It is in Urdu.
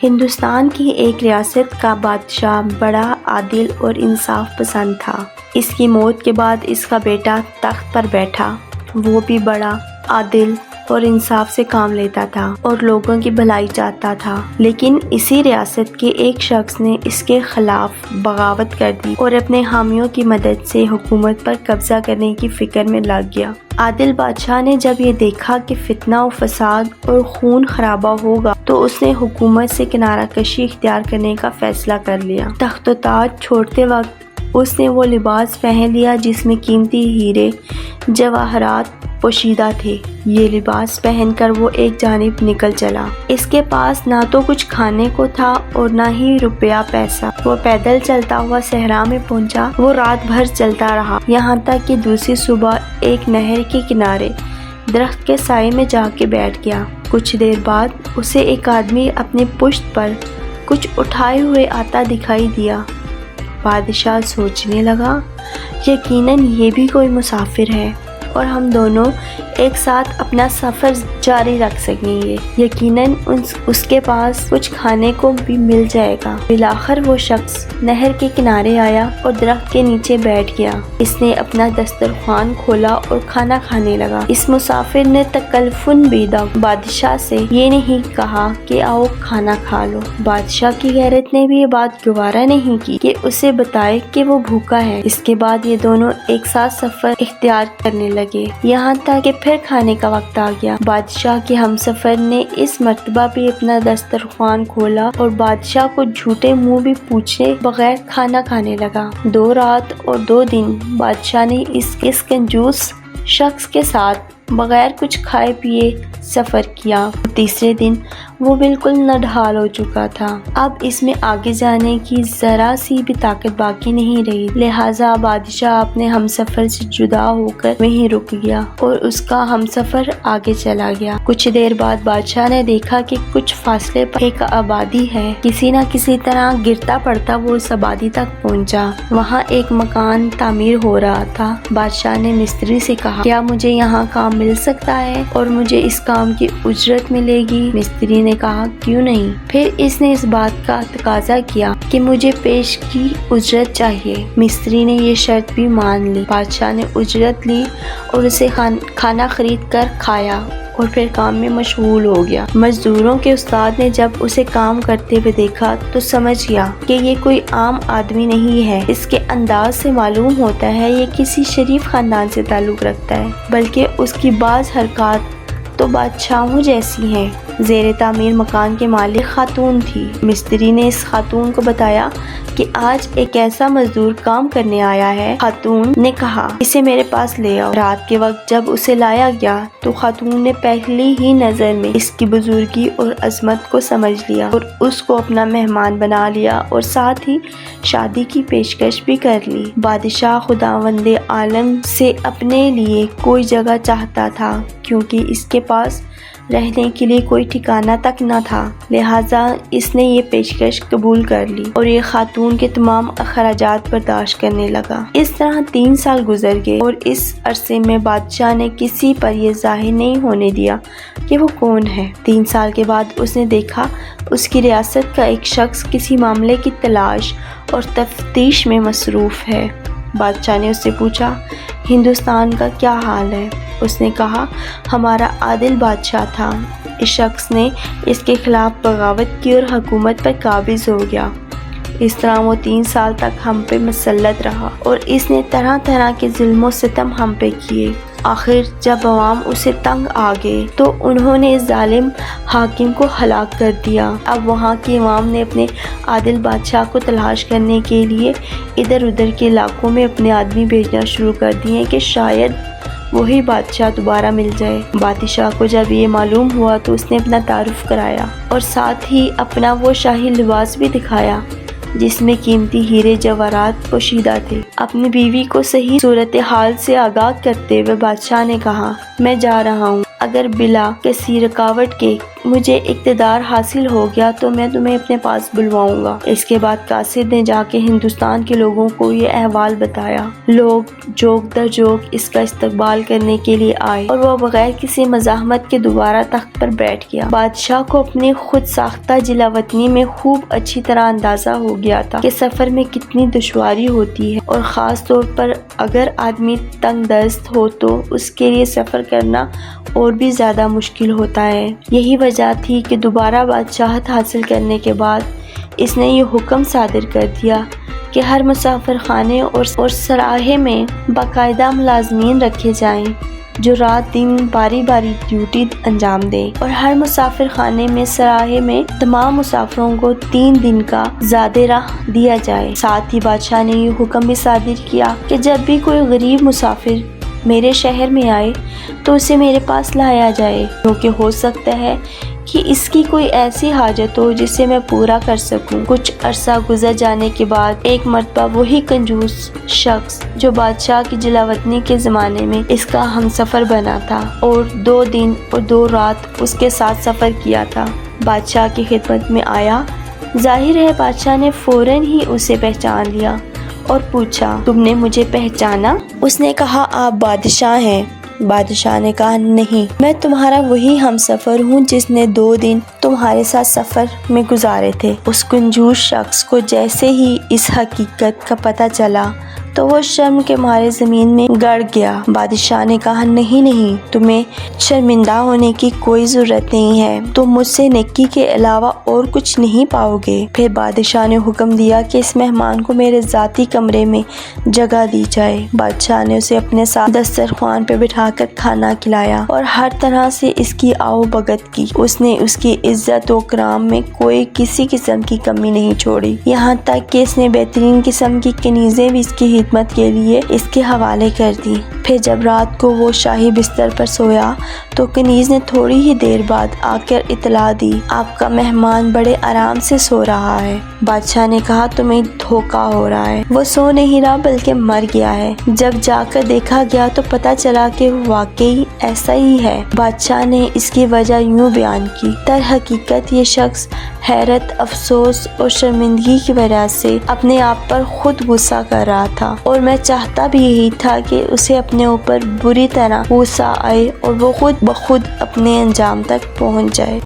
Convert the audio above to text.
ہندوستان کی ایک ریاست کا بادشاہ بڑا عادل اور انصاف پسند تھا۔ اس کی موت کے بعد اس کا بیٹا تخت پر بیٹھا۔ وہ بھی بڑا عادل اور انصاف سے کام لیتا تھا اور لوگوں کی بھلائی چاہتا تھا، لیکن اسی ریاست کے ایک شخص نے اس کے خلاف بغاوت کر دی اور اپنے حامیوں کی مدد سے حکومت پر قبضہ کرنے کی فکر میں لگ گیا۔ عادل بادشاہ نے جب یہ دیکھا کہ فتنہ و فساد اور خون خرابہ ہوگا تو اس نے حکومت سے کنارہ کشی اختیار کرنے کا فیصلہ کر لیا۔ تخت و تاج چھوڑتے وقت اس نے وہ لباس پہن لیا جس میں قیمتی ہیرے جواہرات پوشیدہ تھے۔ یہ لباس پہن کر وہ ایک جانب نکل چلا۔ اس کے پاس نہ تو کچھ کھانے کو تھا اور نہ ہی روپیہ پیسہ۔ وہ پیدل چلتا ہوا صحرا میں پہنچا۔ وہ رات بھر چلتا رہا، یہاں تک کہ دوسری صبح ایک نہر کے کنارے درخت کے سائے میں جا کے بیٹھ گیا۔ کچھ دیر بعد اسے ایک آدمی اپنے پشت پر کچھ اٹھائے ہوئے آتا دکھائی دیا۔ بادشاہ سوچنے لگا، یقیناً یہ بھی کوئی مسافر ہے اور ہم دونوں ایک ساتھ اپنا سفر جاری رکھ سکیں گے۔ یقیناً اس کے پاس کچھ کھانے کو بھی مل جائے گا۔ بالآخر وہ شخص نہر کے کنارے آیا اور درخت کے نیچے بیٹھ گیا۔ اس نے اپنا دسترخوان کھولا اور کھانا کھانے لگا۔ اس مسافر نے تکلفاً بیدہ بادشاہ سے یہ نہیں کہا کہ آؤ کھانا کھا لو۔ بادشاہ کی غیرت نے بھی یہ بات گوارا نہیں کی کہ اسے بتائے کہ وہ بھوکا ہے۔ اس کے بعد یہ دونوں ایک ساتھ سفر اختیار کرنے لگے، یہاں تک کہ پھر کھانے کا وقت آ گیا۔ بادشاہ کے ہمسفر نے اس مرتبہ بھی اپنا دسترخوان کھولا اور بادشاہ کو جھوٹے منہ بھی پوچھے بغیر کھانا کھانے لگا۔ 2 رات اور 2 دن بادشاہ نے اس کنجوس شخص کے ساتھ بغیر کچھ کھائے پیے سفر کیا۔ تیسرے دن وہ بالکل نڈھال ہو چکا تھا۔ اب اس میں آگے جانے کی ذرا سی بھی طاقت باقی نہیں رہی، لہٰذا بادشاہ اپنے ہمسفر سے جدا ہو کر وہیں رک گیا اور اس کا ہمسفر آگے چلا گیا۔ کچھ دیر بعد بادشاہ نے دیکھا کہ کچھ فاصلے پر ایک آبادی ہے۔ کسی نہ کسی طرح گرتا پڑتا وہ اس آبادی تک پہنچا۔ وہاں ایک مکان تعمیر ہو رہا تھا۔ بادشاہ نے مستری سے کہا، کیا مجھے یہاں کام مل سکتا ہے اور مجھے اس کام کی اجرت ملے گی؟ مستری نے کہا، کیوں نہیں؟ پھر اس نے اس بات کا تقاضا کیا کہ مجھے پیش کی اجرت چاہیے۔ مستری نے یہ شرط بھی مان لی۔ بادشاہ نے اجرت لی اور اسے کھانا خرید کر کھایا اور پھر کام میں مشغول ہو گیا۔ مزدوروں کے استاد نے جب اسے کام کرتے ہوئے دیکھا تو سمجھ گیا کہ یہ کوئی عام آدمی نہیں ہے۔ اس کے انداز سے معلوم ہوتا ہے یہ کسی شریف خاندان سے تعلق رکھتا ہے، بلکہ اس کی بعض حرکات تو بادشاہوں جیسی ہیں۔ زیر تعمیر مکان کے مالک خاتون تھی۔ مستری نے اس خاتون کو بتایا کہ آج ایک ایسا مزدور کام کرنے آیا ہے۔ خاتون نے کہا، اسے میرے پاس لے آؤ۔ رات کے وقت جب اسے لایا گیا تو خاتون نے پہلی ہی نظر میں اس کی بزرگی اور عظمت کو سمجھ لیا اور اس کو اپنا مہمان بنا لیا اور ساتھ ہی شادی کی پیشکش بھی کر لی۔ بادشاہ خداوند عالم سے اپنے لیے کوئی جگہ چاہتا تھا کیونکہ اس کے پاس رہنے کے لیے کوئی ٹھکانہ تک نہ تھا، لہٰذا اس نے یہ پیشکش قبول کر لی اور یہ خاتون کے تمام اخراجات برداشت کرنے لگا۔ اس طرح 3 سال گزر گئے اور اس عرصے میں بادشاہ نے کسی پر یہ ظاہر نہیں ہونے دیا کہ وہ کون ہے۔ 3 سال کے بعد اس نے دیکھا اس کی ریاست کا ایک شخص کسی معاملے کی تلاش اور تفتیش میں مصروف ہے۔ بادشاہ نے اس سے پوچھا، ہندوستان کا کیا حال ہے؟ اس نے کہا، ہمارا عادل بادشاہ تھا۔ اس شخص نے اس کے خلاف بغاوت کی اور حکومت پر قابض ہو گیا۔ اس طرح وہ 3 سال تک ہم پہ مسلط رہا اور اس نے طرح طرح کے ظلم و ستم ہم پہ کیے۔ آخر جب عوام اسے تنگ آ گئے تو انہوں نے اس ظالم حاکم کو ہلاک کر دیا۔ اب وہاں کی عوام نے اپنے عادل بادشاہ کو تلاش کرنے کے لیے ادھر ادھر کے علاقوں میں اپنے آدمی بھیجنا شروع کر دیے کہ شاید وہی بادشاہ دوبارہ مل جائے۔ بادشاہ کو جب یہ معلوم ہوا تو اس نے اپنا تعارف کرایا اور ساتھ ہی اپنا وہ شاہی لباس بھی دکھایا جس میں قیمتی ہیرے جواہرات پوشیدہ تھے۔ اپنی بیوی کو صحیح صورتحال سے آگاہ کرتے ہوئے بادشاہ نے کہا، میں جا رہا ہوں، اگر بلا کسی رکاوٹ کے مجھے اقتدار حاصل ہو گیا تو میں تمہیں اپنے پاس بلواؤں گا۔ اس کے بعد قاصد نے جا کے ہندوستان کے لوگوں کو یہ احوال بتایا۔ لوگ جوک در جوک اس کا استقبال کرنے کے لیے آئے اور وہ بغیر کسی مزاحمت کے دوبارہ تخت پر بیٹھ گیا۔ بادشاہ کو اپنی خود ساختہ جلا وطنی میں خوب اچھی طرح اندازہ ہو گیا تھا کہ سفر میں کتنی دشواری ہوتی ہے، اور خاص طور پر اگر آدمی تنگ دست ہو تو اس کے لیے سفر کرنا اور بھی زیادہ مشکل ہوتا ہے۔ یہی وجہ تھی کہ دوبارہ بادشاہت حاصل کرنے کے بعد اس نے یہ حکم صادر کر دیا کہ ہر مسافر خانے اور سراہے میں باقاعدہ ملازمین رکھے جائیں جو رات دن باری باری ڈیوٹی انجام دیں، اور ہر مسافر خانے میں سراہے میں تمام مسافروں کو 3 دن کا زیادہ راہ دیا جائے۔ ساتھ ہی بادشاہ نے یہ حکم بھی صادر کیا کہ جب بھی کوئی غریب مسافر میرے شہر میں آئے تو اسے میرے پاس لایا جائے، کیونکہ ہو سکتا ہے کہ اس کی کوئی ایسی حاجت ہو جسے میں پورا کر سکوں۔ کچھ عرصہ گزر جانے کے بعد ایک مرتبہ وہی کنجوس شخص جو بادشاہ کی جلاوطنی کے زمانے میں اس کا ہمسفر بنا تھا اور 2 دن اور 2 رات اس کے ساتھ سفر کیا تھا، بادشاہ کی خدمت میں آیا۔ ظاہر ہے بادشاہ نے فوراً ہی اسے پہچان لیا اور پوچھا، تم نے مجھے پہچانا؟ اس نے کہا، آپ بادشاہ ہیں۔ بادشاہ نے کہا، نہیں، میں تمہارا وہی ہمسفر ہوں جس نے 2 دن تمہارے ساتھ سفر میں گزارے تھے۔ اس کنجوس شخص کو جیسے ہی اس حقیقت کا پتہ چلا تو وہ شرم کے مارے زمین میں گڑ گیا۔ بادشاہ نے کہا، نہیں، تمہیں شرمندہ ہونے کی کوئی ضرورت نہیں ہے، تم مجھ سے نیکی کے علاوہ اور کچھ نہیں پاؤ گے۔ پھر بادشاہ نے حکم دیا کہ اس مہمان کو میرے ذاتی کمرے میں جگہ دی جائے۔ بادشاہ نے اسے اپنے ساتھ دسترخوان پہ بٹھا کر کھانا کھلایا اور ہر طرح سے اس کی آؤ بھگت کی۔ اس نے اس کی عزت و کرام میں کوئی کسی قسم کی کمی نہیں چھوڑی، یہاں تک کہ اس نے بہترین قسم کی کنیزیں بھی اس کی خدمت کے لیے اس کے حوالے کر دی۔ پھر جب رات کو وہ شاہی بستر پر سویا تو کنیز نے تھوڑی ہی دیر بعد آ کر اطلاع دی، آپ کا مہمان بڑے آرام سے سو رہا ہے۔ بادشاہ نے کہا، تمہیں دھوکہ ہو رہا ہے، وہ سو نہیں رہا بلکہ مر گیا ہے۔ جب جا کر دیکھا گیا تو پتہ چلا کہ واقعی ایسا ہی ہے۔ بادشاہ نے اس کی وجہ یوں بیان کی، در حقیقت یہ شخص حیرت، افسوس اور شرمندگی کی وجہ سے اپنے آپ پر خود غصہ کر رہا تھا، اور میں چاہتا بھی یہی تھا کہ اسے اپنے اوپر بری طرح غصہ آئے اور وہ خود بخود اپنے انجام تک پہنچ جائے۔